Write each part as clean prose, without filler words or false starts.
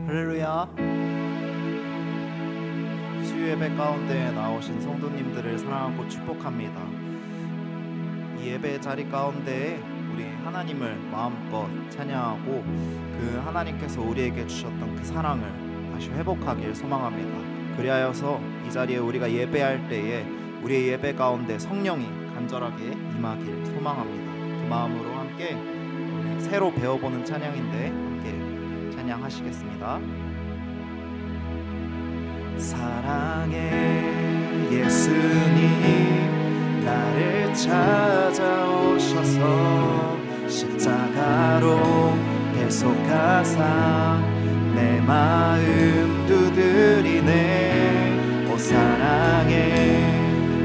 할렐루야. 수요 예배 가운데 나오신 성도님들을 사랑하고 축복합니다. 이 예배 자리 가운데 우리 하나님을 마음껏 찬양하고 그 하나님께서 우리에게 주셨던 그 사랑을 다시 회복하길 소망합니다. 그리하여서 이 자리에 우리가 예배할 때에 우리의 예배 가운데 성령이 간절하게 임하길 소망합니다. 그 마음으로 함께 우리 새로 배워보는 찬양인데 함께 찬양하시겠습니다. 사랑의 예수님 나를 찾아오셔서 십자가로 배속하사 내 마음 두드리네. 오 사랑의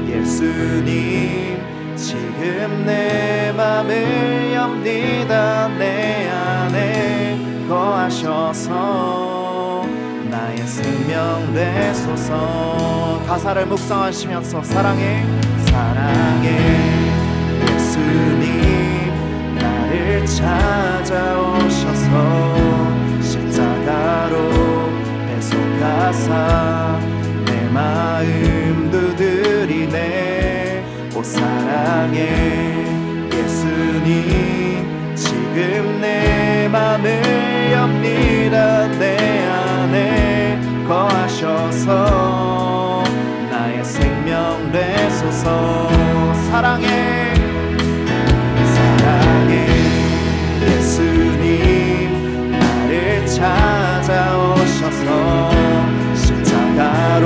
예수님 지금 내 맘을 엽니다. 내 안에 거하셔서 나의 생명 되소서. 가사를 묵상하시면서 사랑의 예수님 나를 찾아오셔서 십자가로 배속하사 내 마음 두드리네. 오 사랑의 예수님 지금 내 맘을 엽니다. 내 안에 거하셔서 나의 생명 되소서. 사랑의 예수님 나를 찾아오셔서 십자가로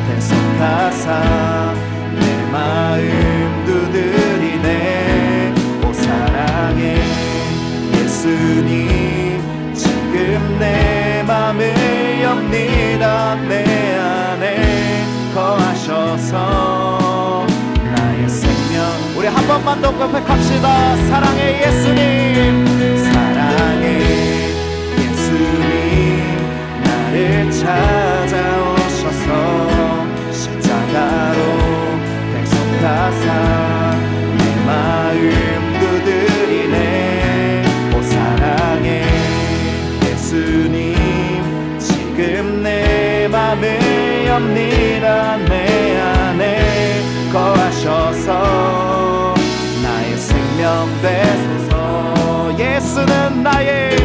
배속하사 내 마음 두드리네. 오 사랑의 예수님 지금 내 맘을 엽니다. 내 안에 거하셔서 나의 생명. 우리 한 번만 더 고백합시다. 사랑의 예수님 나를 찾아오셔서 십자가로 배속하사 내 마음 두드리네. 오 사랑의 예수님 지금 내 맘을 엽니다. 내 안에 거하셔서 나의 생명 되소서. 예수는 나의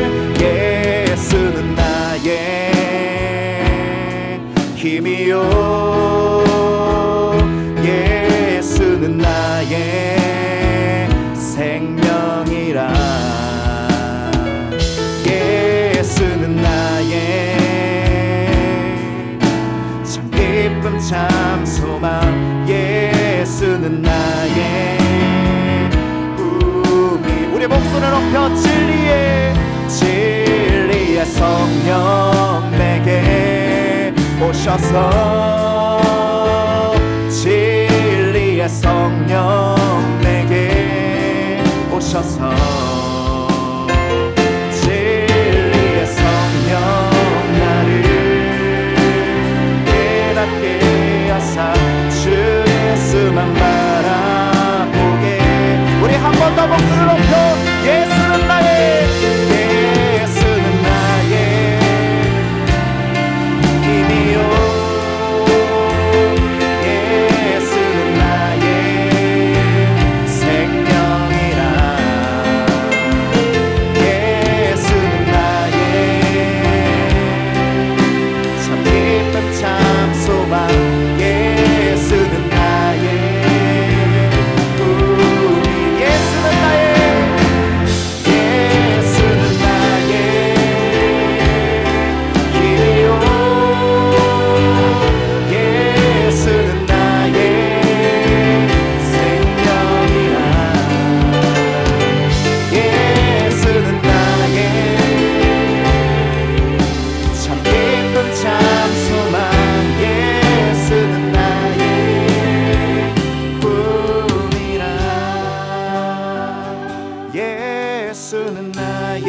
힘이요. 예수는 나의 생명이라. 예수는 나의 참 기쁨 참 소망. 예수는 나의 꿈이. 우리 목소리를 높여 진리의 성령 내게 오셔서 진리의 성령 내게 오셔서 진리의 성령 나를 깨닫게 하사 주 예수만 바라보게. 우리 한 번 더 목소리를 높여 예수는 나의 예수는 나의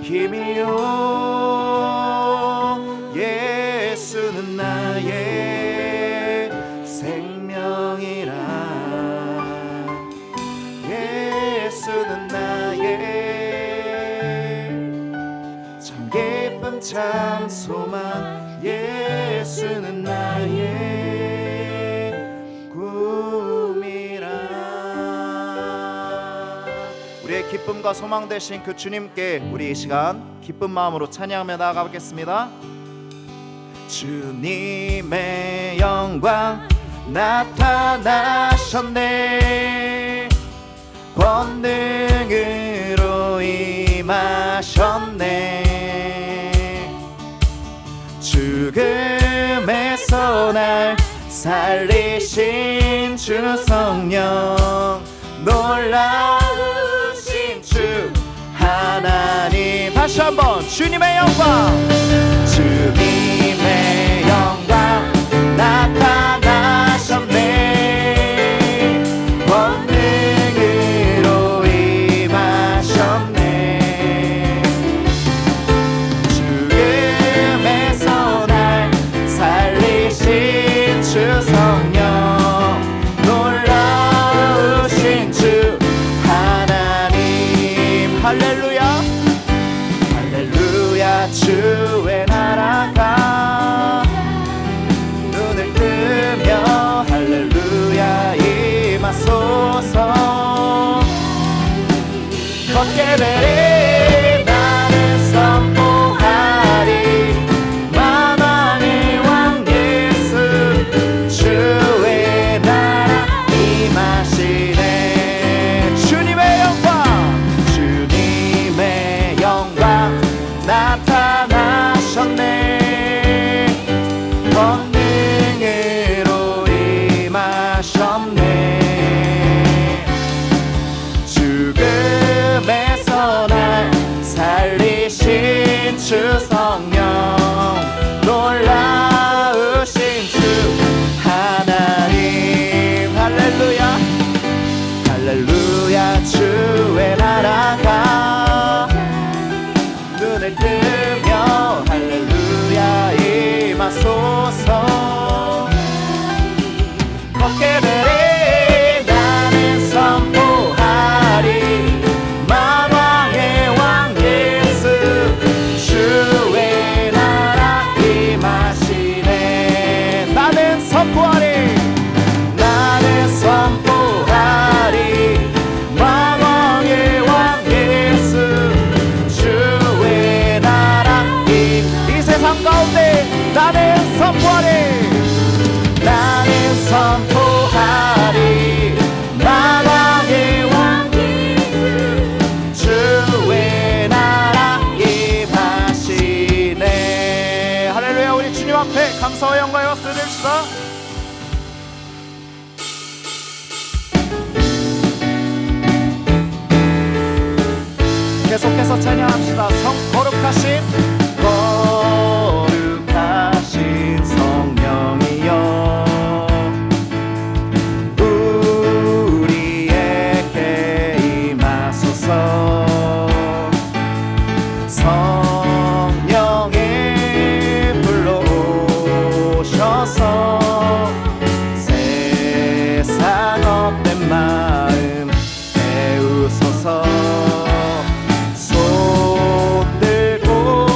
힘이요. 예수는 나의 생명이라. 예수는 나의 참 소망 예수는 나의 꿈이라. 우리의 기쁨과 소망 되신 그 주님께 우리 이 시간 기쁜 마음으로 찬양하며 나아가겠습니다. 주님의 영광 나타나셨네. 권능으로 임하셨네. 죽음에서 날 살리신 주 성령, 놀라우신 주 하나님. 다시 한번 주님의 영광, 주님의 영광 나타나셨네. 권능으로 임하셨네. 죽음에서 날 살리신 주 성령, 놀라우신 주 하나님. 할렐루야 할렐루야. 주의 나라가 눈을 뜨며 할렐루야 임하소서. 걷게 되리 나는 선포하리. 만왕의 왕 예수 주의 나라 임하시네. 주님의 영광, 주님의 영광 나타나셨네. 권능으로 임하셨네. 죽음에서 날 살리신 주 성령, 놀라우신 주 하나님. 할렐루야 할렐루야. 주의 나라가 눈을 뜨며 할렐루야 임하소서. 걷게 되리 나는 선포하리. 만왕의 왕 예수 주의 나라 임하시네. 나는 선포하리. 나는 선포하리. 만왕의 왕 예수 주의 나라 이 세상 가운데 나는 선포하리. 나는 선포하리. 만왕의 왕 주의 나라 임하시네. 할렐루야. 우리 주님 앞에 감사와 영광의 박수 드립시다. 계속해서 찬양합시다. 거룩하신 거룩하신 성령이여 우리에게 임하소서. 성령의 불로 오셔서 세상 업된 마음 배우소서. 손 들고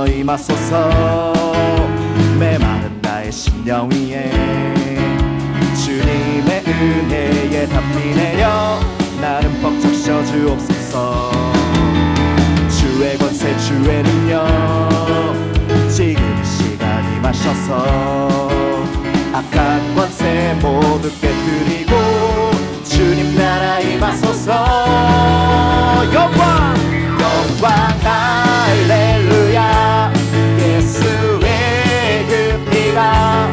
임하소서. 메마른 나의 심령 위에 주님의 은혜에 담비 내려 나를 벅적 씌워주옵소서. 주의 권세 주의 능력 지금 이 시간 임하셔서 악한 권세 모두 깨뜨리고 주님 나라 임하소서. 영광 영광 할렐루야. 예수의 그 피가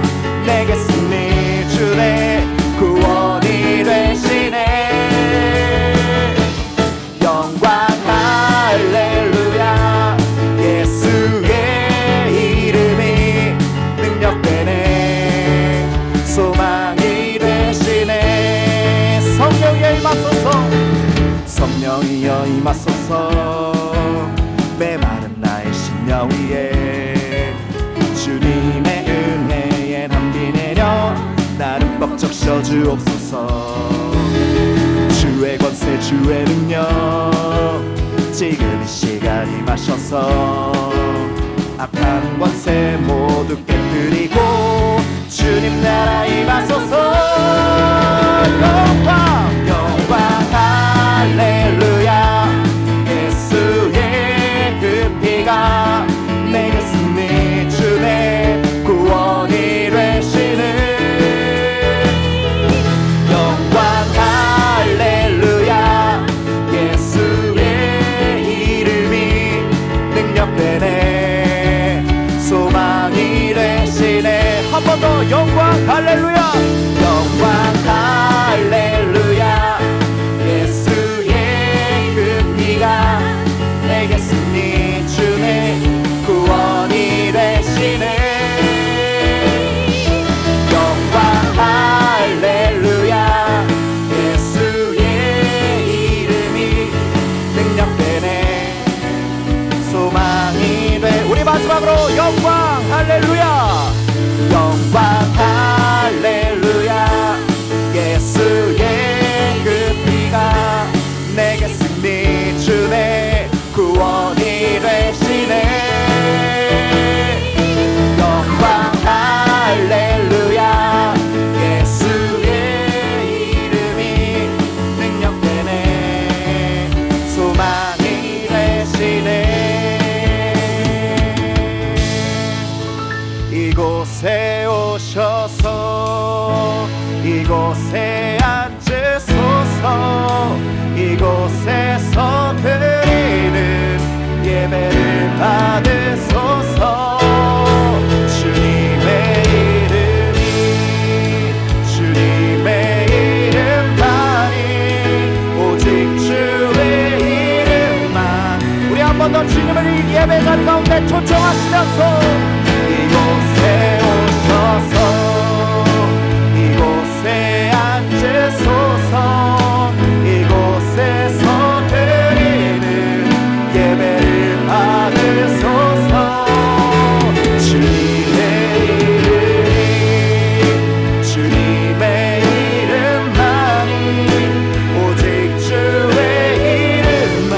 내게 승리 주네 구원이 되시네. 영광 할렐루야. 예수의 이름이 능력되네 소망이 되시네. 성령이여 임하소서. 성령이여 임하소서. 메마른 나의 심령 위에 주님의 은혜에 담비 내려 나를 벅적 씌워주옵소서. 주의 권세 주의 능력 지금 이 시간 임하셔서 악한 권세 모두 깨뜨리고 주님 나라 임하소서. 영광 영광 할렐루야. 예수의 그 피가 내게 승리 주네 구원이 되시네. 영광 할렐루야. 예수의 이름이 능력되네 소망이 되시네. 한 번 더 영광 할렐루야. 영광 할렐루야. 예수의 그 피가 내게 승리 주네 구원이 되시네. 영광 할렐루야. 예수의 이름이 능력되네 소망이 돼. 우리 마지막으로 영광 할렐루야. 영광 할렐루야. 예수의 그 피가 내게 승리 주네 구원이 되시네. 영광 할렐루야. 예수의 이름이 능력되네 소망이 되시네. 이곳에 오셔서 이곳에 앉으소서. 이곳에서 드리는 예배를 받으소서. 주님의 이름이 주님의 이름만이 오직 주의 이름만. 우리 한 번 더 주님을 예배 자리 가운데 초청하시면서 이곳에 오셔서 이곳에 앉으소서. 이곳에서 드리는 예배를 받으소서. 주님의 이름이 주님의 이름만이 오직 주의 이름만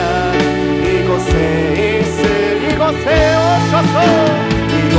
이곳에 있으. 이곳에 오셔서 이곳에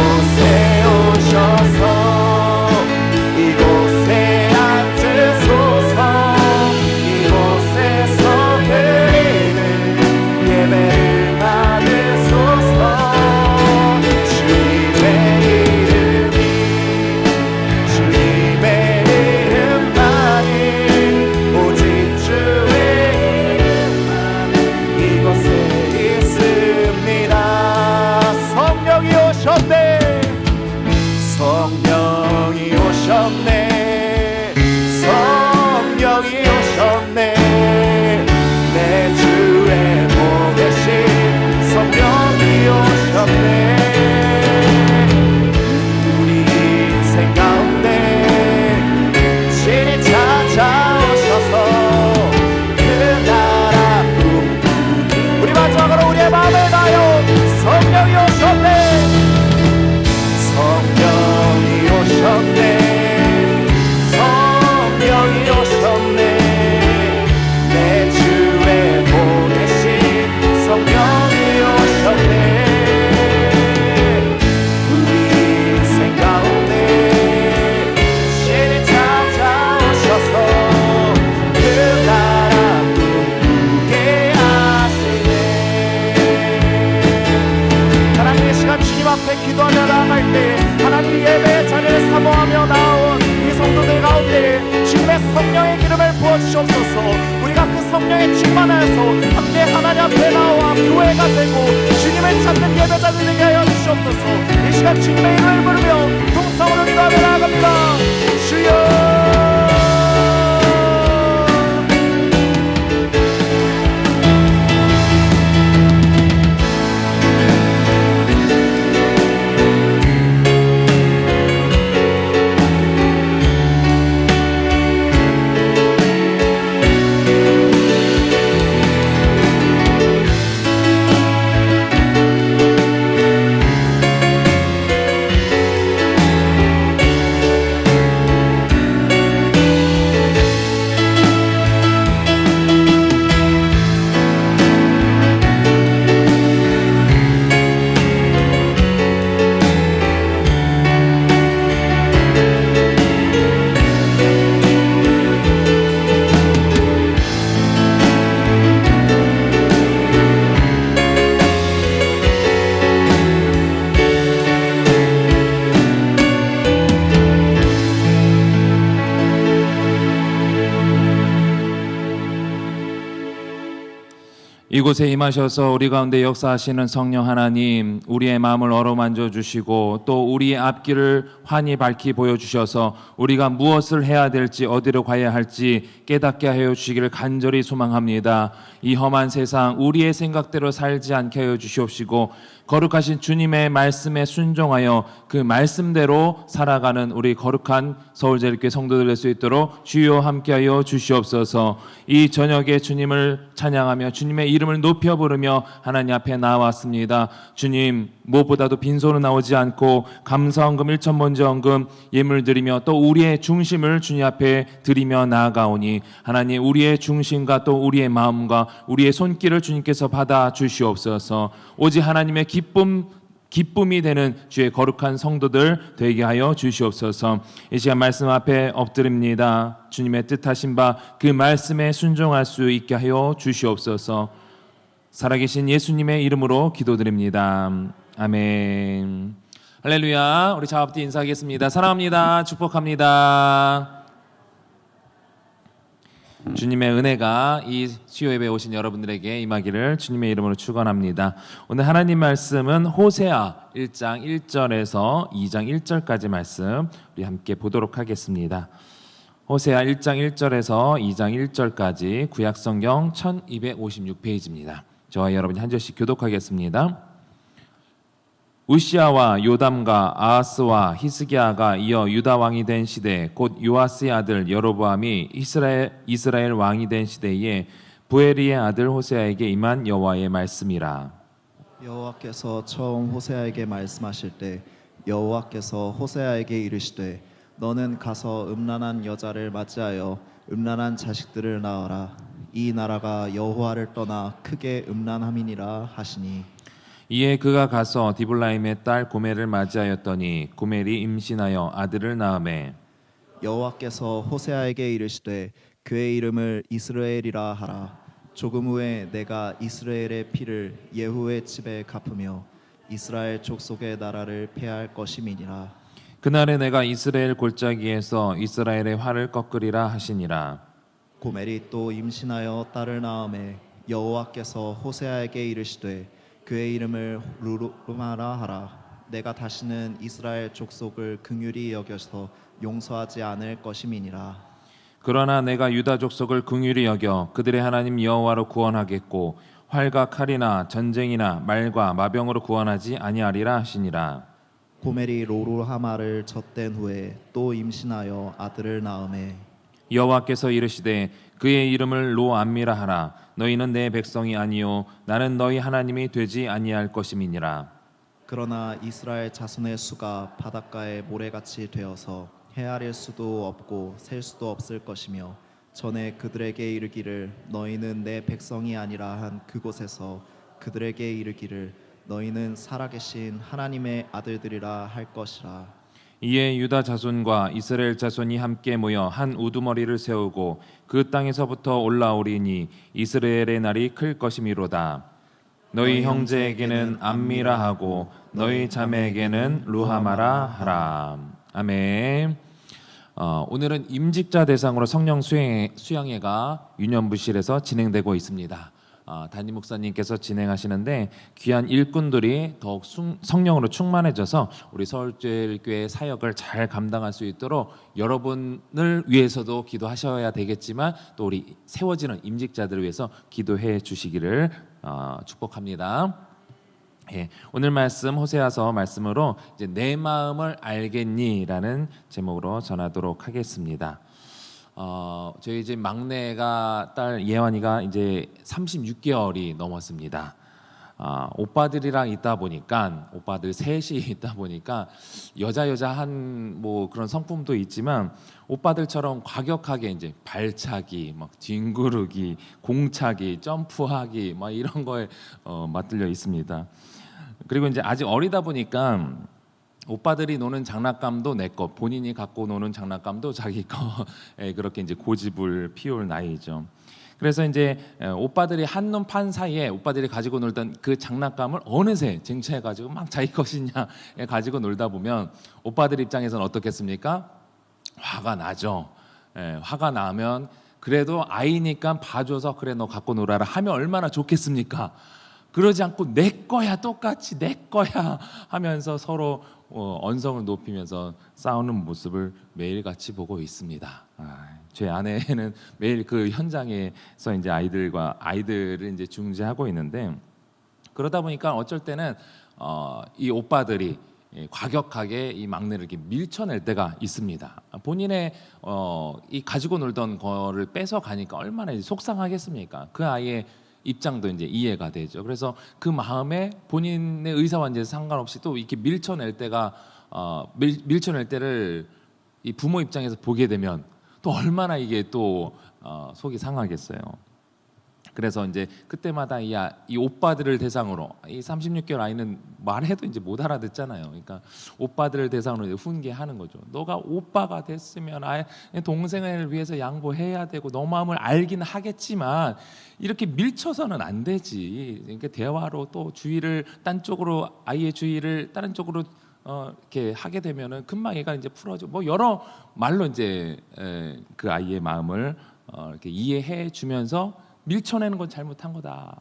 성령의 기름을 부어주시옵소서. 우리가 그 성령에 충만하여서 함께 하나님 앞에 나와 교회가 되고 주님을 찾는 예배자들 되게 하여 주시옵소서. 이 시간 주님의 이름을 부르며 통성으로 기도하며 나아갑니다. 주여. 이곳에 임하셔서 우리 가운데 역사하시는 성령 하나님, 우리의 마음을 어루만져 주시고 또 우리의 앞길을 환히 밝히 보여주셔서 우리가 무엇을 해야 될지 어디로 가야 할지 깨닫게 하여 주시기를 간절히 소망합니다. 이 험한 세상 우리의 생각대로 살지 않게 하여 주시옵시고 거룩하신 주님의 말씀에 순종하여 그 말씀대로 살아가는 우리 거룩한 서울제일교회 성도들 될 수 있도록 주여 함께하여 주시옵소서. 이 저녁에 주님을 찬양하며 주님의 이름을 높여 부르며 하나님 앞에 나왔습니다. 주님, 무엇보다도 빈손으로 나오지 않고 감사헌금 1,000번제헌금 예물 드리며 또 우리의 중심을 주님 앞에 드리며 나아가오니 하나님, 우리의 중심과 또 우리의 마음과 우리의 손길을 주님께서 받아 주시옵소서. 오직 하나님의 기쁨이 되는 주의 거룩한 성도들 되게 하여 주시옵소서. 이 시간 말씀 앞에 엎드립니다. 주님의 뜻하신 바 그 말씀에 순종할 수 있게 하여 주시옵소서. 살아계신 예수님의 이름으로 기도드립니다. 아멘. 할렐루야. 우리 자업디 인사하겠습니다. 사랑합니다. 축복합니다. 주님의 은혜가 이 수요 예배에 오신 여러분들에게 임하기를 주님의 이름으로 축원합니다. 오늘 하나님 말씀은 호세아 1장 1절에서 2장 1절까지 말씀 우리 함께 보도록 하겠습니다. 호세아 1장 1절에서 2장 1절까지 구약성경 1256페이지입니다. 저와 여러분이 한 절씩 교독하겠습니다. 우시아와 요담과 아하스와 히스기야가 이어 유다 왕이 된 시대, 곧 요아스의 아들 여로보암이 이스라엘 왕이 된 시대에 부에리의 아들 호세아에게 임한 여호와의 말씀이라. 여호와께서 처음 호세아에게 말씀하실 때 여호와께서 호세아에게 이르시되 너는 가서 음란한 여자를 맞이하여 음란한 자식들을 낳아라. 이 나라가 여호와를 떠나 크게 음란함이니라 하시니. 이에 그가 가서 디블라임의 딸 고멜을 맞이하였더니 고멜이 임신하여 아들을 낳으매 여호와께서 호세아에게 이르시되 그의 이름을 이스라엘이라 하라. 조금 후에 내가 이스라엘의 피를 예후의 집에 갚으며 이스라엘 족속의 나라를 폐할 것임이니라. 그날에 내가 이스라엘 골짜기에서 이스라엘의 활을 꺾으리라 하시니라. 고멜이 또 임신하여 딸을 낳음에 여호와께서 호세아에게 이르시되 그의 이름을 루마라 하라. 내가 다시는 이스라엘 족속을 긍휼히 여겨서 용서하지 않을 것임이니라. 그러나 내가 유다 족속을 긍휼히 여겨 그들의 하나님 여호와로 구원하겠고 활과 칼이나 전쟁이나 말과 마병으로 구원하지 아니하리라 하시니라. 고멜이 로루하마를 젖댄 후에 또 임신하여 아들을 낳음에 여호와께서 이르시되 그의 이름을 로암미라 하라. 너희는 내 백성이 아니요 나는 너희 하나님이 되지 아니할 것임이니라. 그러나 이스라엘 자손의 수가 바닷가의 모래같이 되어서 헤아릴 수도 없고 셀 수도 없을 것이며 전에 그들에게 이르기를 너희는 내 백성이 아니라 한 그곳에서 그들에게 이르기를 너희는 살아계신 하나님의 아들들이라 할 것이라. 이에 유다 자손과 이스라엘 자손이 함께 모여 한 우두머리를 세우고 그 땅에서부터 올라오리니 이스라엘의 날이 클 것이미로다. 너희 형제에게는 암미라 하고 너희 자매에게는 루하마라 하라. 아멘. 오늘은 임직자 대상으로 성령 수양회가 유년부실에서 진행되고 있습니다. 담임 목사님께서 진행하시는데 귀한 일꾼들이 더욱 성령으로 충만해져서 우리 서울제일교회 사역을 잘 감당할 수 있도록 여러분을 위해서도 기도하셔야 되겠지만 또 우리 세워지는 임직자들을 위해서 기도해 주시기를 축복합니다. 예, 오늘 말씀 호세아서 말씀으로 이제 내 마음을 알겠니라는 제목으로 전하도록 하겠습니다. 저희 집 막내가 딸 예완이가 이제 36개월이 넘었습니다. 오빠들이랑 있다 보니까 오빠들 셋이 있다 보니까 여자 한 뭐 그런 성품도 있지만 오빠들처럼 과격하게 이제 발차기, 막 뒹구르기, 공차기, 점프하기 막 이런 거에 맞들려 있습니다. 그리고 이제 아직 어리다 보니까 오빠들이 노는 장난감도 내 거, 본인이 갖고 노는 장난감도 자기 거 그렇게 이제 고집을 피울 나이죠. 그래서 이제 오빠들이 한눈 판 사이에 오빠들이 가지고 놀던 그 장난감을 어느새 쟁취해가지고 막 자기 것이냐 가지고 놀다 보면 오빠들 입장에서는 어떻겠습니까? 화가 나죠. 화가 나면 그래도 아이니까 봐줘서 그래 너 갖고 놀아라 하면 얼마나 좋겠습니까? 그러지 않고 내 거야 똑같이 내 거야 하면서 서로 언성을 높이면서 싸우는 모습을 매일 같이 보고 있습니다. 제 아내는 매일 그 현장에서 이제 아이들을 이제 중재하고 있는데 그러다 보니까 어쩔 때는 이 오빠들이 과격하게 이 막내를 이렇게 밀쳐낼 때가 있습니다. 본인의 이 가지고 놀던 거를 뺏어 가니까 얼마나 속상하겠습니까? 그 아이의 입장도 이제 이해가 되죠. 그래서 그 마음에 본인의 의사와 이제 상관없이 또 이렇게 밀쳐낼 때가 밀쳐낼 때를 이 부모 입장에서 보게 되면 또 얼마나 이게 또 속이 상하겠어요. 그래서 이제 그때마다 이 오빠들을 대상으로 이 36개월 아이는 말해도 이제 못 알아듣잖아요. 그러니까 오빠들을 대상으로 이제 훈계하는 거죠. 너가 오빠가 됐으면 동생을 위해서 양보해야 되고 너 마음을 알긴 하겠지만 이렇게 밀쳐서는 안 되지. 그러니까 대화로 또 주의를 딴 쪽으로 아이의 주의를 다른 쪽으로 이렇게 하게 되면은 금방 얘가 이제 풀어져. 뭐 여러 말로 이제 그 아이의 마음을 이렇게 이해해 주면서 밀쳐내는 건 잘못한 거다.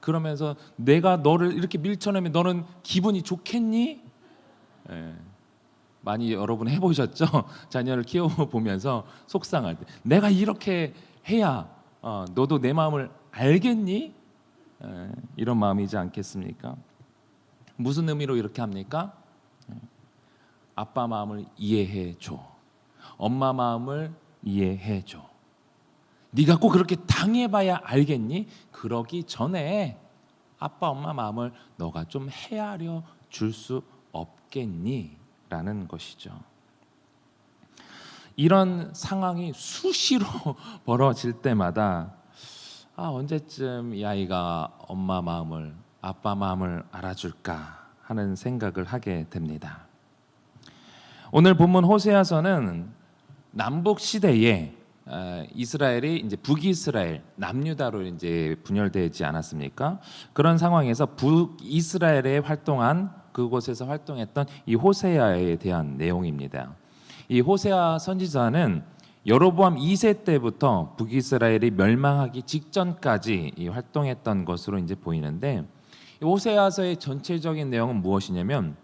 그러면서 내가 너를 이렇게 밀쳐내면 너는 기분이 좋겠니? 많이 여러분 해보셨죠? 자녀를 키워보면서 속상할 때 내가 이렇게 해야 너도 내 마음을 알겠니? 이런 마음이지 않겠습니까? 무슨 의미로 이렇게 합니까? 아빠 마음을 이해해 줘. 엄마 마음을 이해해 줘. 네가 꼭 그렇게 당해봐야 알겠니? 그러기 전에 아빠 엄마 마음을 너가 좀 헤아려 줄 수 없겠니? 라는 것이죠. 이런 상황이 수시로 벌어질 때마다 언제쯤 이 아이가 엄마 마음을 아빠 마음을 알아줄까 하는 생각을 하게 됩니다. 오늘 본문 호세아서는 남북 시대에 이스라엘이 이제 북이스라엘, 남유다로 이제 분열되지 않았습니까? 그런 상황에서 북이스라엘에 활동한 그곳에서 활동했던 이 호세아에 대한 내용입니다. 이 호세아 선지자는 여로보암 2세 때부터 북이스라엘이 멸망하기 직전까지 활동했던 것으로 이제 보이는데 호세아서의 전체적인 내용은 무엇이냐면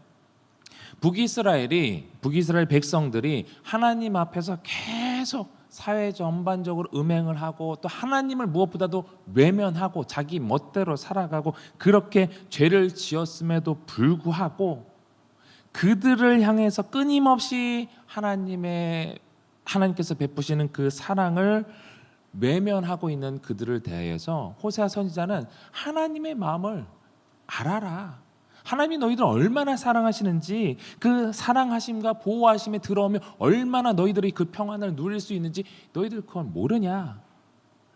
북이스라엘 백성들이 하나님 앞에서 계속 사회 전반적으로 음행을 하고 또 하나님을 무엇보다도 외면하고 자기 멋대로 살아가고 그렇게 죄를 지었음에도 불구하고 그들을 향해서 끊임없이 하나님께서 베푸시는 그 사랑을 외면하고 있는 그들을 대하여서 호세아 선지자는 하나님의 마음을 알아라. 하나님이 너희들 얼마나 사랑하시는지 그 사랑하심과 보호하심에 들어오면 얼마나 너희들이 그 평안을 누릴 수 있는지 너희들 그걸 모르냐?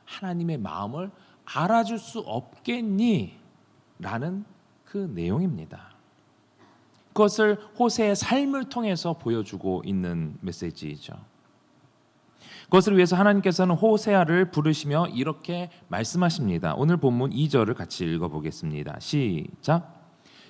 하나님의 마음을 알아줄 수 없겠니? 라는 그 내용입니다. 그것을 호세의 삶을 통해서 보여주고 있는 메시지이죠. 그것을 위해서 하나님께서는 호세아를 부르시며 이렇게 말씀하십니다. 오늘 본문 2절을 같이 읽어보겠습니다. 시작.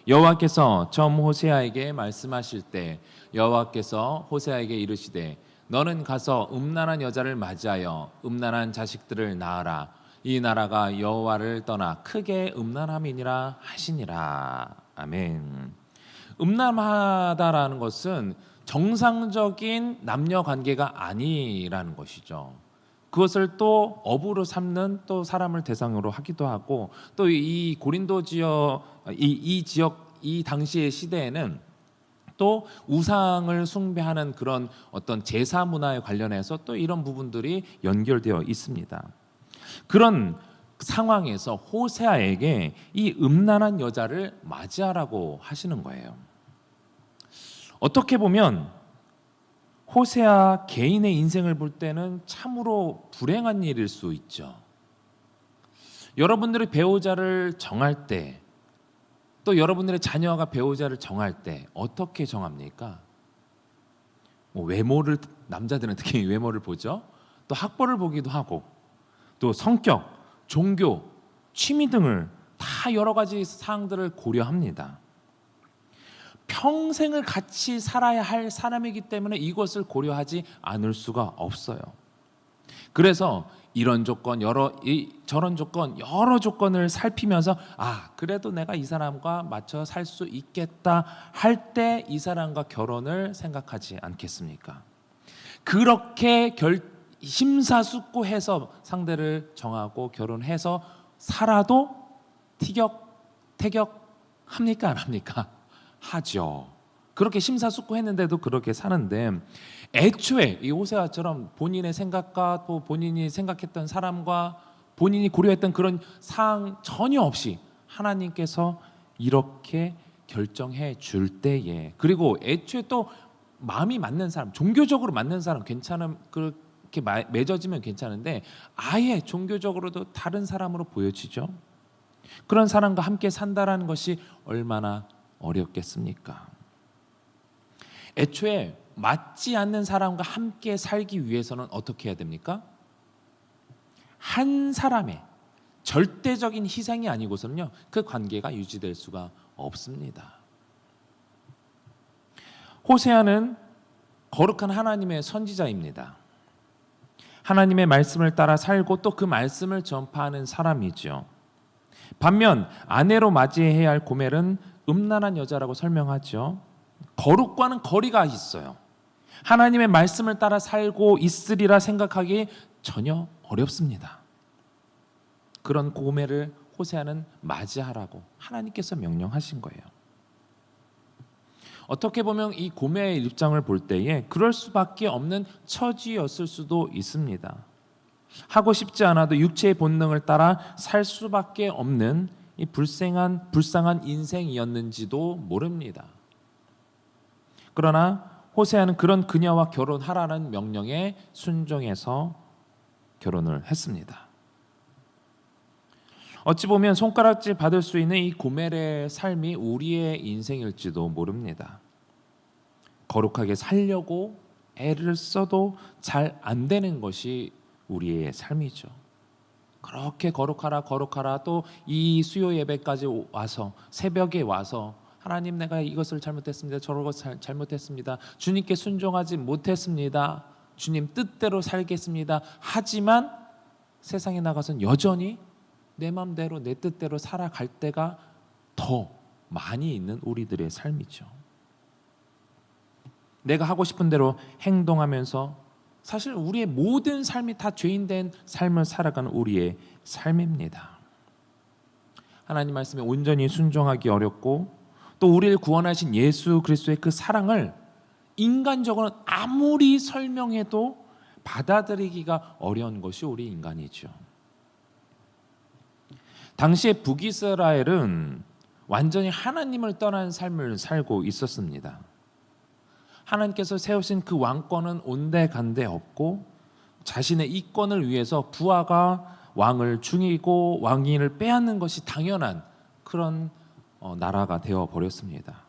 여호와께서 처음 호세아에게 말씀하실 때 여호와께서 호세아에게 이르시되 너는 가서 음란한 여자를 맞이하여 음란한 자식들을 낳으라. 이 나라가 여호와를 떠나 크게 음란함이니라 하시니라. 아멘. 음란하다라는 것은 정상적인 남녀 관계가 아니라는 것이죠. 그것을 또 업으로 삼는 또 사람을 대상으로 하기도 하고, 또 이 고린도 지역 이 지역 이 당시의 시대에는 또 우상을 숭배하는 그런 어떤 제사 문화에 관련해서 또 이런 부분들이 연결되어 있습니다. 그런 상황에서 호세아에게 이 음란한 여자를 맞이하라고 하시는 거예요. 어떻게 보면 호세아 개인의 인생을 볼 때는 참으로 불행한 일일 수 있죠. 여러분들의 배우자를 정할 때, 또 여러분들의 자녀가 배우자를 정할 때 어떻게 정합니까? 외모를, 남자들은 특히 외모를 보죠. 또 학벌을 보기도 하고, 또 성격, 종교, 취미 등을 다 여러 가지 사항들을 고려합니다. 평생을 같이 살아야 할 사람이기 때문에 이것을 고려하지 않을 수가 없어요. 그래서 이런 조건, 저런 조건, 여러 조건을 살피면서 그래도 내가 이 사람과 맞춰 살 수 있겠다 할 때 이 사람과 결혼을 생각하지 않겠습니까? 그렇게 심사숙고해서 상대를 정하고 결혼해서 살아도 티격태격 합니까 안 합니까? 하죠. 그렇게 심사숙고했는데도 그렇게 사는데, 애초에 이 호세아처럼 본인의 생각과 또 본인이 생각했던 사람과 본인이 고려했던 그런 사항 전혀 없이 하나님께서 이렇게 결정해 줄 때에, 그리고 애초에 또 마음이 맞는 사람, 종교적으로 맞는 사람 괜찮음, 그렇게 맺어지면 괜찮은데 아예 종교적으로도 다른 사람으로 보여지죠. 그런 사람과 함께 산다라는 것이 얼마나 어렵겠습니까? 애초에 맞지 않는 사람과 함께 살기 위해서는 어떻게 해야 됩니까? 한 사람의 절대적인 희생이 아니고서는요, 그 관계가 유지될 수가 없습니다. 호세아는 거룩한 하나님의 선지자입니다. 하나님의 말씀을 따라 살고 또 그 말씀을 전파하는 사람이죠. 반면 아내로 맞이해야 할 고멜은 음란한 여자라고 설명하죠. 거룩과는 거리가 있어요. 하나님의 말씀을 따라 살고 있으리라 생각하기 전혀 어렵습니다. 그런 고멜을 호세아는 맞이하라고 하나님께서 명령하신 거예요. 어떻게 보면 이 고멜의 입장을 볼 때에 그럴 수밖에 없는 처지였을 수도 있습니다. 하고 싶지 않아도 육체의 본능을 따라 살 수밖에 없는 이 불쌍한 인생이었는지도 모릅니다. 그러나 호세아는 그런 그녀와 결혼하라는 명령에 순종해서 결혼을 했습니다. 어찌 보면 손가락질 받을 수 있는 이 고멜의 삶이 우리의 인생일지도 모릅니다. 거룩하게 살려고 애를 써도 잘 안 되는 것이 우리의 삶이죠. 그렇게 거룩하라 또 이 수요 예배까지 와서 새벽에 와서 하나님, 내가 이것을 잘못했습니다. 저것을 잘못했습니다. 주님께 순종하지 못했습니다. 주님 뜻대로 살겠습니다. 하지만 세상에 나가서는 여전히 내 마음대로 내 뜻대로 살아갈 때가 더 많이 있는 우리들의 삶이죠. 내가 하고 싶은 대로 행동하면서 사실 우리의 모든 삶이 다 죄인된 삶을 살아가는 우리의 삶입니다. 하나님 말씀에 온전히 순종하기 어렵고, 또 우리를 구원하신 예수 그리스도의 그 사랑을 인간적으로는 아무리 설명해도 받아들이기가 어려운 것이 우리 인간이죠. 당시에 북이스라엘은 완전히 하나님을 떠난 삶을 살고 있었습니다. 하나님께서 세우신 그 왕권은 온데간데 없고, 자신의 이권을 위해서 부하가 왕을 죽이고 왕위를 빼앗는 것이 당연한 그런 나라가 되어 버렸습니다.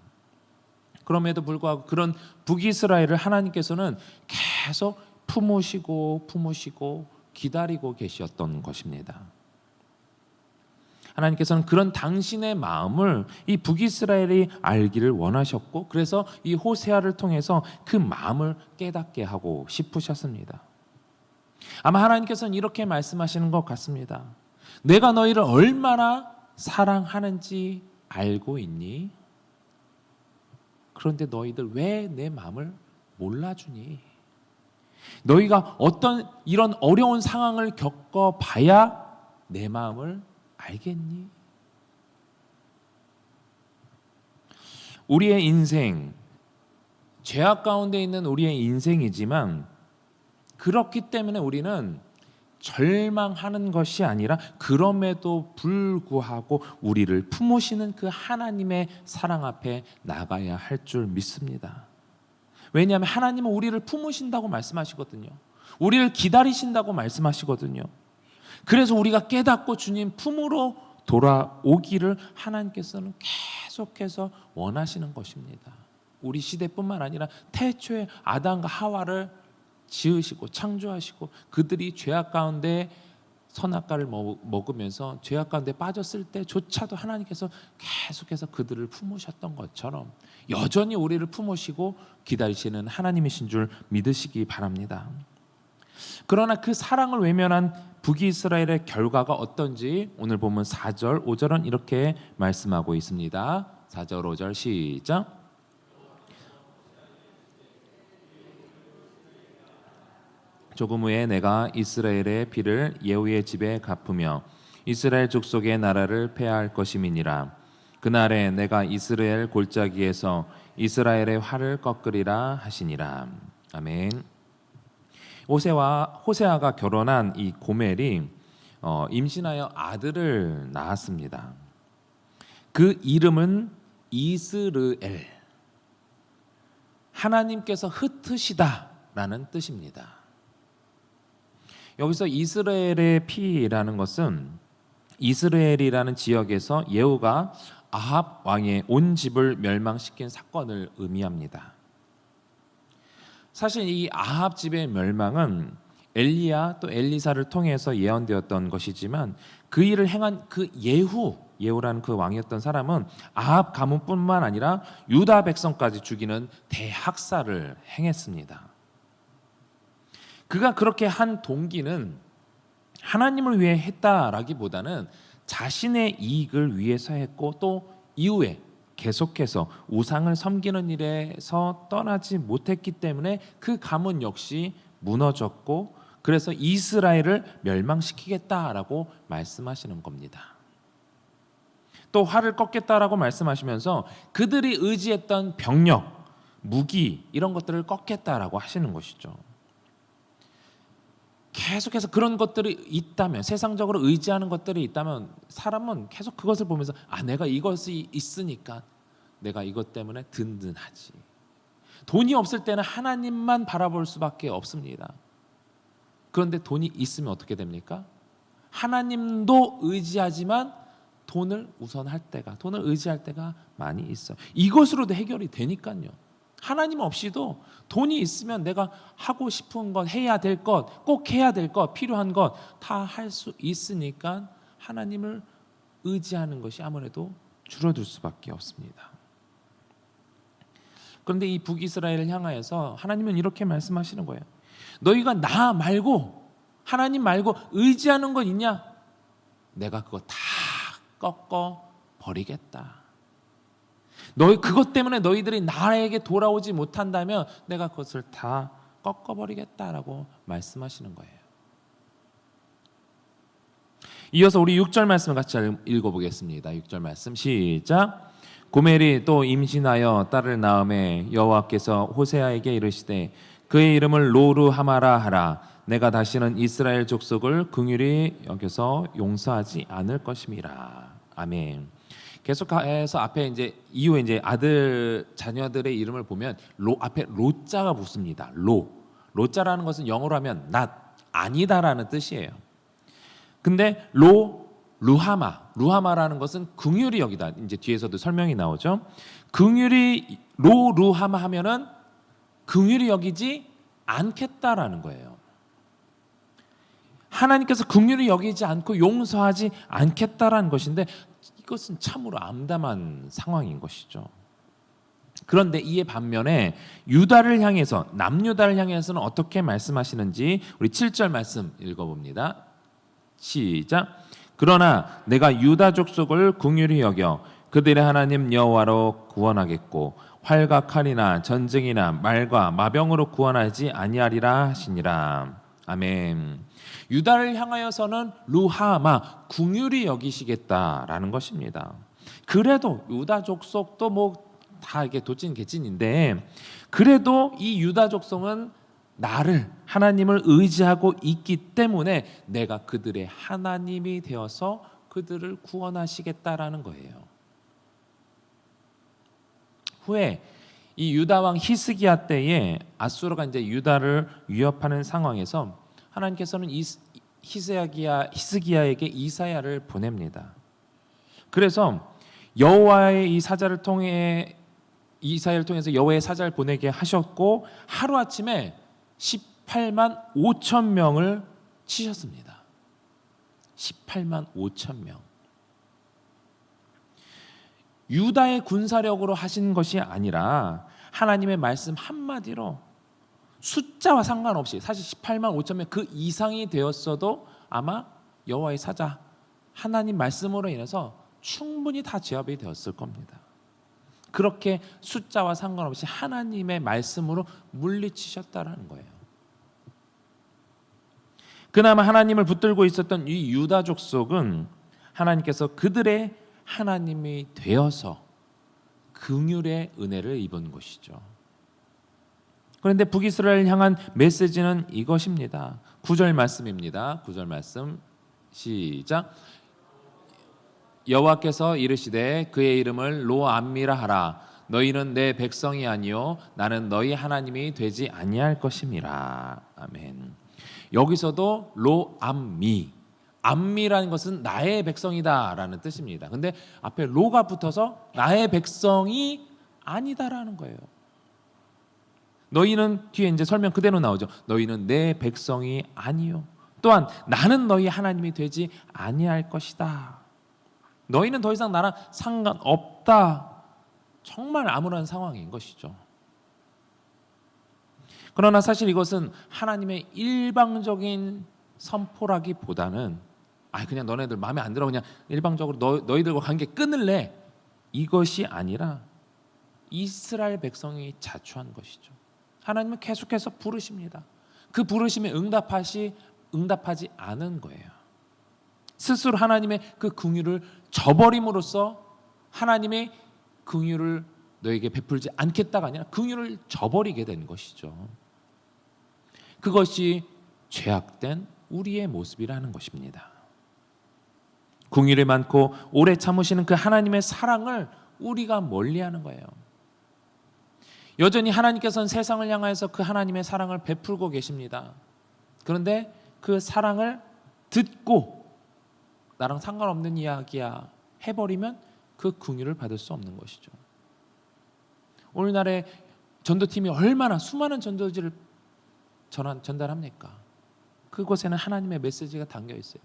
그럼에도 불구하고 그런 북이스라엘을 하나님께서는 계속 품으시고 기다리고 계셨던 것입니다. 하나님께서는 그런 당신의 마음을 이 북이스라엘이 알기를 원하셨고, 그래서 이 호세아를 통해서 그 마음을 깨닫게 하고 싶으셨습니다. 아마 하나님께서는 이렇게 말씀하시는 것 같습니다. 내가 너희를 얼마나 사랑하는지 알고 있니? 그런데 너희들 왜 내 마음을 몰라주니? 너희가 어떤 이런 어려운 상황을 겪어봐야 내 마음을 알겠니? 우리의 인생, 죄악 가운데 있는 우리의 인생이지만, 그렇기 때문에 우리는 절망하는 것이 아니라 그럼에도 불구하고 우리를 품으시는 그 하나님의 사랑 앞에 나가야 할 줄 믿습니다. 왜냐하면 하나님은 우리를 품으신다고 말씀하시거든요. 우리를 기다리신다고 말씀하시거든요. 그래서 우리가 깨닫고 주님 품으로 돌아오기를 하나님께서는 계속해서 원하시는 것입니다. 우리 시대뿐만 아니라 태초에 아담과 하와를 지으시고 창조하시고 그들이 죄악 가운데 선악과를 먹으면서 죄악 가운데 빠졌을 때조차도 하나님께서 계속해서 그들을 품으셨던 것처럼 여전히 우리를 품으시고 기다리시는 하나님이신 줄 믿으시기 바랍니다. 그러나 그 사랑을 외면한 북이스라엘의 결과가 어떤지 오늘 보면 4절, 5절은 이렇게 말씀하고 있습니다. 4절, 5절 시작. 조금 후에 내가 이스라엘의 피를 예후의 집에 갚으며 이스라엘 족속의 나라를 폐하할 것임이니라. 그날에 내가 이스라엘 골짜기에서 이스라엘의 활을 꺾으리라 하시니라. 아멘. 호세아가 결혼한 이 고멜이 임신하여 아들을 낳았습니다. 그 이름은 이스르엘. 하나님께서 흩으시다라는 뜻입니다. 여기서 이스라엘의 피라는 것은 이스라엘이라는 지역에서 예후가 아합 왕의 온 집을 멸망시킨 사건을 의미합니다. 사실 이 아합 집의 멸망은 엘리야 또 엘리사를 통해서 예언되었던 것이지만 그 일을 행한 그 예후라는 그 왕이었던 사람은 아합 가문뿐만 아니라 유다 백성까지 죽이는 대학살을 행했습니다. 그가 그렇게 한 동기는 하나님을 위해 했다라기보다는 자신의 이익을 위해서 했고 또 이후에 계속해서 우상을 섬기는 일에서 떠나지 못했기 때문에 그 가문 역시 무너졌고 그래서 이스라엘을 멸망시키겠다라고 말씀하시는 겁니다. 또 활을 꺾겠다라고 말씀하시면서 그들이 의지했던 병력, 무기 이런 것들을 꺾겠다라고 하시는 것이죠. 계속해서 그런 것들이 있다면 세상적으로 의지하는 것들이 있다면 사람은 계속 그것을 보면서 내가 이것이 있으니까 내가 이것 때문에 든든하지. 돈이 없을 때는 하나님만 바라볼 수밖에 없습니다. 그런데 돈이 있으면 어떻게 됩니까? 하나님도 의지하지만 돈을 의지할 때가 많이 있어요. 이것으로도 해결이 되니까요. 하나님 없이도 돈이 있으면 내가 하고 싶은 것, 해야 될 것, 꼭 해야 될 것, 필요한 것 다 할 수 있으니까 하나님을 의지하는 것이 아무래도 줄어들 수밖에 없습니다. 그런데 이 북이스라엘을 향하여서 하나님은 이렇게 말씀하시는 거예요. 너희가 나 말고 하나님 말고 의지하는 것 있냐? 내가 그거 다 꺾어 버리겠다. 그것 때문에 너희들이 나에게 돌아오지 못한다면 내가 그것을 다 꺾어버리겠다라고 말씀하시는 거예요. 이어서 우리 6절 말씀을 같이 읽어보겠습니다. 6절 말씀 시작. 고멜이 또 임신하여 딸을 낳음에 여호와께서 호세아에게 이르시되 그의 이름을 로르하마라 하라. 내가 다시는 이스라엘 족속을 긍휼히 여겨서 용서하지 않을 것임이라. 아멘. 계속해서 앞에 이후에 아들 자녀들의 이름을 보면 앞에 로자가 붙습니다. 로자라는 것은 영어로 하면 not 아니다라는 뜻이에요. 근데 루하마라는 것은 긍휼히 여기다. 이제 뒤에서도 설명이 나오죠. 긍휼히 루하마 하면은 긍휼히 여기지 않겠다라는 거예요. 하나님께서 긍휼히 여기지 않고 용서하지 않겠다라는 것인데 이것은 참으로 암담한 상황인 것이죠. 그런데 이에 반면에 유다를 향해서 남유다를 향해서는 어떻게 말씀하시는지 우리 7절 말씀 읽어봅니다. 시작. 그러나 내가 유다 족속을 긍휼히 여겨 그들의 하나님 여호와로 구원하겠고 활과 칼이나 전쟁이나 말과 마병으로 구원하지 아니하리라 하시니라. 아멘. 유다를 향하여서는 루하마 긍휼히 여기시겠다라는 것입니다. 그래도 유다 족속도 뭐 다 이게 도찐개찐인데 그래도 이 유다 족속은 나를 하나님을 의지하고 있기 때문에 내가 그들의 하나님이 되어서 그들을 구원하시겠다라는 거예요. 후에 이 유다 왕 히스기야 때에 아수르가 이제 유다를 위협하는 상황에서 하나님께서는 히스기야에게 이사야를 보냅니다. 그래서 여호와의 이 사자를 통해 이사야를 통해서 여호와의 사자를 보내게 하셨고 하루 아침에 18만 5천 명을 치셨습니다. 18만 5천 명. 유다의 군사력으로 하신 것이 아니라 하나님의 말씀 한마디로 숫자와 상관없이 사실 18만 5천 명 그 이상이 되었어도 아마 여호와의 사자 하나님 말씀으로 인해서 충분히 다 제압이 되었을 겁니다. 그렇게 숫자와 상관없이 하나님의 말씀으로 물리치셨다라는 거예요. 그나마 하나님을 붙들고 있었던 이 유다 족속은 하나님께서 그들의 하나님이 되어서 긍휼의 은혜를 입은 것이죠. 그런데 북이스라엘 향한 메시지는 이것입니다. 9절 말씀입니다. 9절 말씀 시작. 여호와께서 이르시되 그의 이름을 로암미라 하라. 너희는 내 백성이 아니요 나는 너희 하나님이 되지 아니할 것임이라. 아멘. 여기서도 로암미, 암미라는 것은 나의 백성이다라는 뜻입니다. 근데 앞에 로가 붙어서 나의 백성이 아니다라는 거예요. 너희는 뒤에 이제 설명 그대로 나오죠. 너희는 내 백성이 아니요. 또한 나는 너희 하나님이 되지 아니할 것이다. 너희는 더 이상 나랑 상관없다. 정말 암울한 상황인 것이죠. 그러나 사실 이것은 하나님의 일방적인 선포라기보다는 그냥 너네들 마음에 안 들어 그냥 일방적으로 너희들과 관계 끊을래 이것이 아니라 이스라엘 백성이 자초한 것이죠. 하나님은 계속해서 부르십니다. 그 부르심에 응답하지 않은 거예요. 스스로 하나님의 그 긍휼을 저버림으로써 하나님의 긍휼을 너에게 베풀지 않겠다가 아니라 긍휼을 저버리게 된 것이죠. 그것이 죄악된 우리의 모습이라는 것입니다. 긍휼이 많고 오래 참으시는 그 하나님의 사랑을 우리가 멀리하는 거예요. 여전히 하나님께서는 세상을 향하여서 그 하나님의 사랑을 베풀고 계십니다. 그런데 그 사랑을 듣고 나랑 상관없는 이야기야 해버리면 그 긍휼을 받을 수 없는 것이죠. 오늘날의 전도팀이 얼마나 수많은 전도지를 전달합니까? 그곳에는 하나님의 메시지가 담겨 있어요.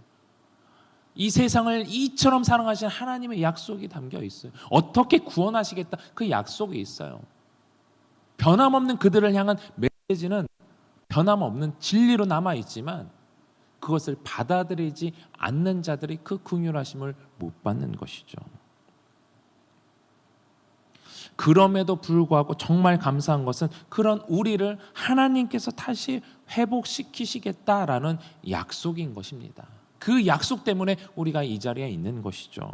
이 세상을 이처럼 사랑하시는 하나님의 약속이 담겨 있어요. 어떻게 구원하시겠다 그 약속이 있어요. 변함없는 그들을 향한 메시지는 변함없는 진리로 남아있지만 그것을 받아들이지 않는 자들이 그 긍휼하심을 못 받는 것이죠. 그럼에도 불구하고 정말 감사한 것은 그런 우리를 하나님께서 다시 회복시키시겠다라는 약속인 것입니다. 그 약속 때문에 우리가 이 자리에 있는 것이죠.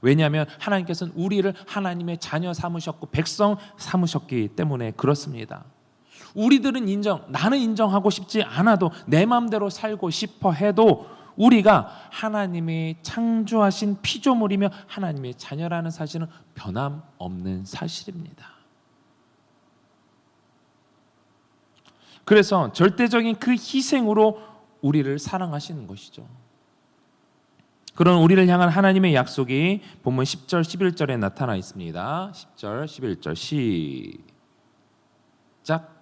왜냐하면 하나님께서는 우리를 하나님의 자녀 삼으셨고 백성 삼으셨기 때문에 그렇습니다. 우리들은 나는 인정하고 싶지 않아도 내 마음대로 살고 싶어 해도 우리가 하나님이 창조하신 피조물이며 하나님의 자녀라는 사실은 변함없는 사실입니다. 그래서 절대적인 그 희생으로 우리를 사랑하시는 것이죠. 그런 우리를 향한 하나님의 약속이 본문 10절 11절에 나타나 있습니다. 10절 11절 시작.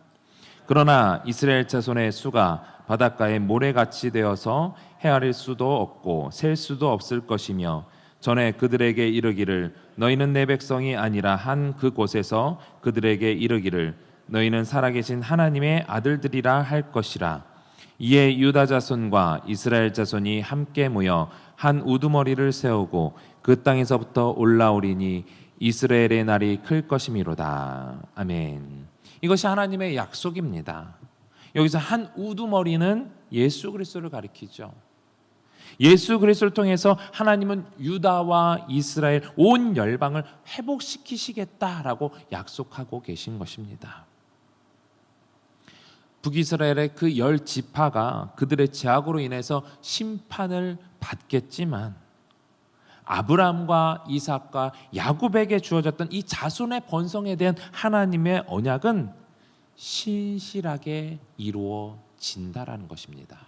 그러나 이스라엘 자손의 수가 바닷가에 모래같이 되어서 헤아릴 수도 없고 셀 수도 없을 것이며 전에 그들에게 이르기를 너희는 내 백성이 아니라 한 그곳에서 그들에게 이르기를 너희는 살아계신 하나님의 아들들이라 할 것이라. 이에 유다 자손과 이스라엘 자손이 함께 모여 한 우두머리를 세우고 그 땅에서부터 올라오리니 이스라엘의 날이 클 것이미로다. 아멘. 이것이 하나님의 약속입니다. 여기서 한 우두머리는 예수 그리스도를 가리키죠. 예수 그리스도를 통해서 하나님은 유다와 이스라엘 온 열방을 회복시키시겠다라고 약속하고 계신 것입니다. 북이스라엘의 그 10지파가 그들의 죄악으로 인해서 심판을 받겠지만 아브라함과 이삭과 야곱에게 주어졌던 이 자손의 번성에 대한 하나님의 언약은 신실하게 이루어진다라는 것입니다.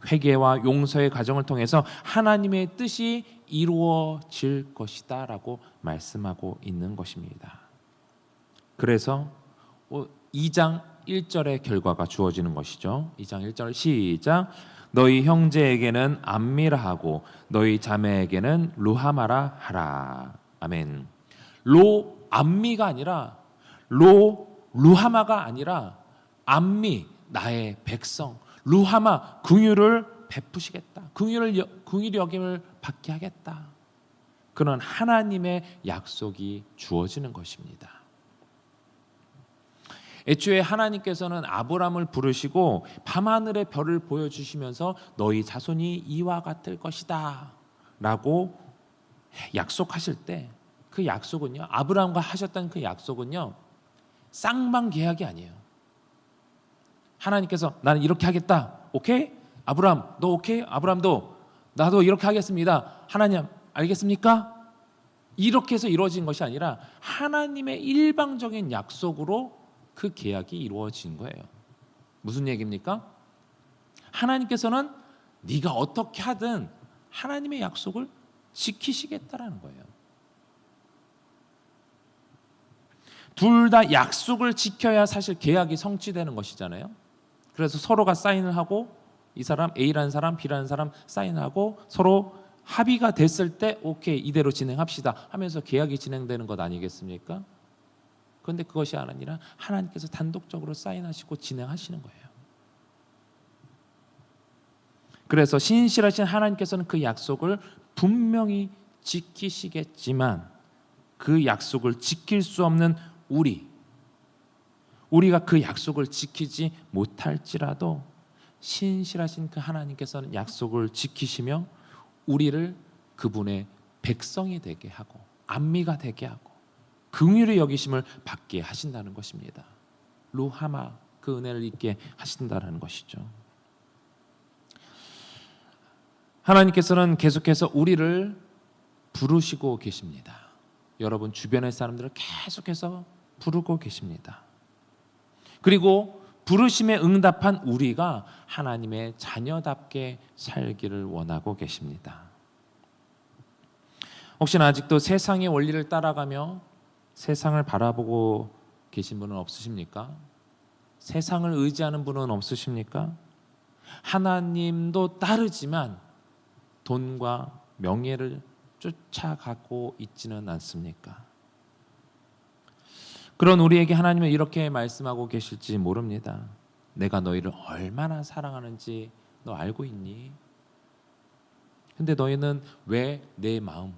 회개와 용서의 과정을 통해서 하나님의 뜻이 이루어질 것이다 라고 말씀하고 있는 것입니다. 그래서 2장 1절의 결과가 주어지는 것이죠. 2장 1절 시작. 너희 형제에게는 암미라 하고 너희 자매에게는 루하마라 하라. 아멘. 암미가 아니라 루하마가 아니라 암미 나의 백성, 루하마 긍휼을 베푸시겠다. 긍휼히 여김을 받게 하겠다. 그런 하나님의 약속이 주어지는 것입니다. 애초에 하나님께서는 아브라함을 부르시고 밤하늘의 별을 보여주시면서 너희 자손이 이와 같을 것이다 라고 약속하실 때 그 약속은요, 아브라함과 하셨던 그 약속은요 쌍방 계약이 아니에요. 하나님께서 나는 이렇게 하겠다. 오케이? 아브라함 너 오케이? 아브라함도 나도 이렇게 하겠습니다. 하나님 알겠습니까? 이렇게 해서 이루어진 것이 아니라 하나님의 일방적인 약속으로 그 계약이 이루어진 거예요. 무슨 얘기입니까? 하나님께서는 네가 어떻게 하든 하나님의 약속을 지키시겠다라는 거예요. 둘 다 약속을 지켜야 사실 계약이 성취되는 것이잖아요. 그래서 서로가 사인을 하고 이 사람 A라는 사람 B라는 사람 사인하고 서로 합의가 됐을 때 오케이 이대로 진행합시다 하면서 계약이 진행되는 것 아니겠습니까? 그런데 그것이 아니라 하나님께서 단독적으로 사인하시고 진행하시는 거예요. 그래서 신실하신 하나님께서는 그 약속을 분명히 지키시겠지만 그 약속을 지킬 수 없는 우리가 그 약속을 지키지 못할지라도 신실하신 그 하나님께서는 약속을 지키시며 우리를 그분의 백성이 되게 하고 암미가 되게 하고 긍휼히 여기심을 받게 하신다는 것입니다. 루하마 그 은혜를 입게 하신다는 것이죠. 하나님께서는 계속해서 우리를 부르시고 계십니다. 여러분 주변의 사람들을 계속해서 부르고 계십니다. 그리고 부르심에 응답한 우리가 하나님의 자녀답게 살기를 원하고 계십니다. 혹시나 아직도 세상의 원리를 따라가며 세상을 바라보고 계신 분은 없으십니까? 세상을 의지하는 분은 없으십니까? 하나님도 따르지만 돈과 명예를 쫓아가고 있지는 않습니까? 그런 우리에게 하나님은 이렇게 말씀하고 계실지 모릅니다. 내가 너희를 얼마나 사랑하는지 너 알고 있니? 근데 너희는 왜 내 마음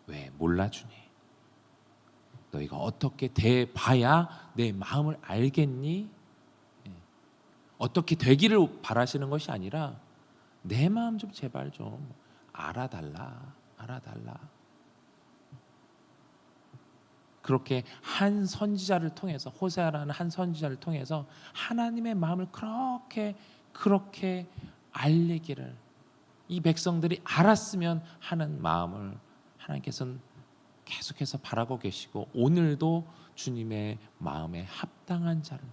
왜 몰라주니? 너희가 어떻게 대봐야 내 마음을 알겠니? 어떻게 되기를 바라시는 것이 아니라 내 마음 좀 제발 좀 알아달라. 그렇게 한 선지자를 통해서 호세아라는 한 선지자를 통해서 하나님의 마음을 그렇게 알리기를 이 백성들이 알았으면 하는 마음을 하나님께서는 계속해서 바라고 계시고 오늘도 주님의 마음에 합당한 자를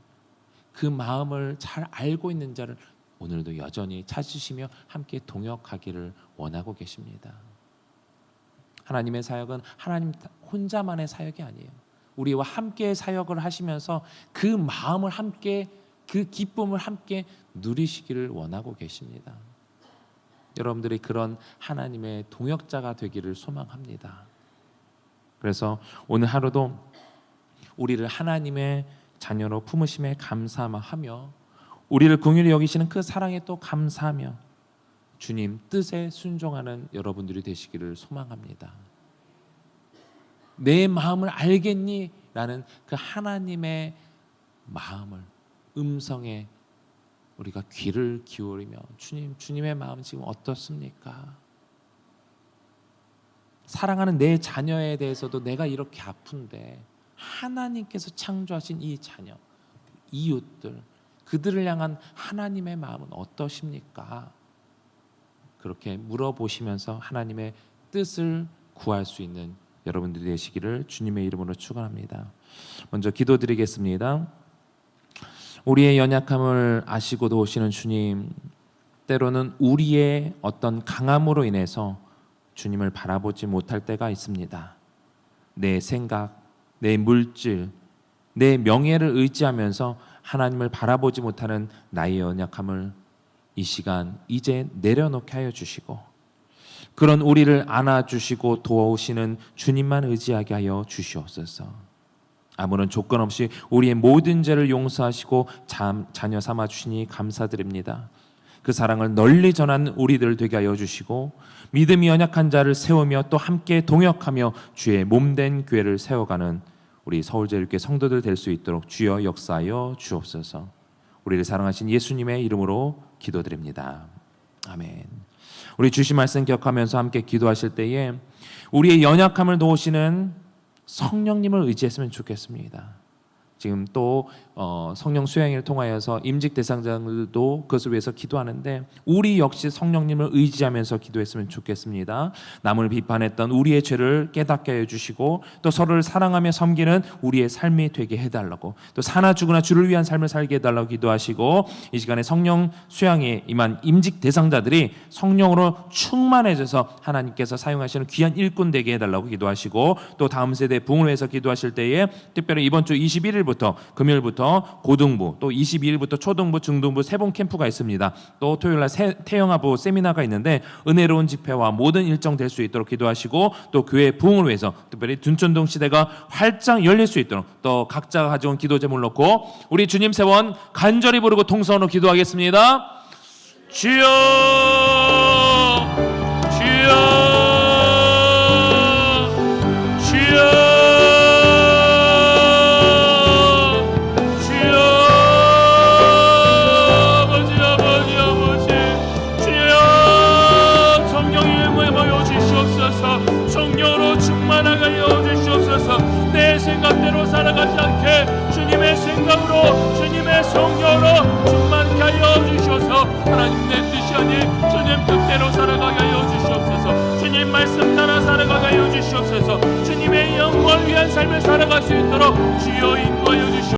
그 마음을 잘 알고 있는 자를 오늘도 여전히 찾으시며 함께 동역하기를 원하고 계십니다. 하나님의 사역은 하나님 혼자만의 사역이 아니에요. 우리와 함께 사역을 하시면서 그 마음을 함께 그 기쁨을 함께 누리시기를 원하고 계십니다. 여러분들이 그런 하나님의 동역자가 되기를 소망합니다. 그래서 오늘 하루도 우리를 하나님의 자녀로 품으심에 감사하며 우리를 긍휼히 여기시는 그 사랑에 또 감사하며 주님 뜻에 순종하는 여러분들이 되시기를 소망합니다. 내 마음을 알겠니? 라는 그 하나님의 마음을 음성에 우리가 귀를 기울이며 주님의 마음 지금 어떻습니까? 사랑하는 내 자녀에 대해서도 내가 이렇게 아픈데 하나님께서 창조하신 이 자녀, 이웃들, 그들을 향한 하나님의 마음은 어떠십니까? 그렇게 물어보시면서 하나님의 뜻을 구할 수 있는 여러분들이 되시기를 주님의 이름으로 축원합니다. 먼저 기도드리겠습니다. 우리의 연약함을 아시고 도우시는 주님, 때로는 우리의 어떤 강함으로 인해서 주님을 바라보지 못할 때가 있습니다. 내 생각, 내 물질, 내 명예를 의지하면서 하나님을 바라보지 못하는 나의 연약함을 이 시간 이제 내려놓게 하여 주시고 그런 우리를 안아주시고 도우시는 주님만 의지하게 하여 주시옵소서. 아무런 조건 없이 우리의 모든 죄를 용서하시고 자녀 삼아 주시니 감사드립니다. 그 사랑을 널리 전하는 우리들 되게 하여 주시고 믿음이 연약한 자를 세우며 또 함께 동역하며 주의 몸된 교회를 세워가는 우리 서울제일교회 성도들 될 수 있도록 주여 역사하여 주옵소서. 우리를 사랑하신 예수님의 이름으로 기도드립니다. 아멘. 우리 주신 말씀 기억하면서 함께 기도하실 때에 우리의 연약함을 도우시는 성령님을 의지했으면 좋겠습니다. 지금 또 성령 수양회를 통하여서 임직 대상자들도 그것을 위해서 기도하는데 우리 역시 성령님을 의지하면서 기도했으면 좋겠습니다. 남을 비판했던 우리의 죄를 깨닫게 해주시고 또 서로를 사랑하며 섬기는 우리의 삶이 되게 해달라고 또 사나 죽으나 주를 위한 삶을 살게 해달라고 기도하시고 이 시간에 성령 수양에 임한 임직 대상자들이 성령으로 충만해져서 하나님께서 사용하시는 귀한 일꾼 되게 해달라고 기도하시고 또 다음 세대 부흥을 위해서 기도하실 때에 특별히 이번 주 21일부터 금요일부터 고등부 또 22일부터 초등부 중등부 세 번 캠프가 있습니다. 또 토요일날 태영아부 세미나가 있는데 은혜로운 집회와 모든 일정 될 수 있도록 기도하시고 또 교회 부흥을 위해서 특별히 둔촌동 시대가 활짝 열릴 수 있도록 또 각자가 가져온 기도 제목을 놓고 우리 주님 세 번 간절히 부르고 통성으로 기도하겠습니다. 주여 주여 생각대로 살아가지 않게 주님의 생각으로 주님의 성령으로 충만케 하여 주셔서 하나님 내 뜻이 아닌 주님 뜻대로 살아가게 하여 주시옵소서. 주님 말씀 따라 살아가게 하여 주시옵소서. 주님의 영광을 위한 삶을 살아갈 수 있도록 주여 인도하여 주시옵소서.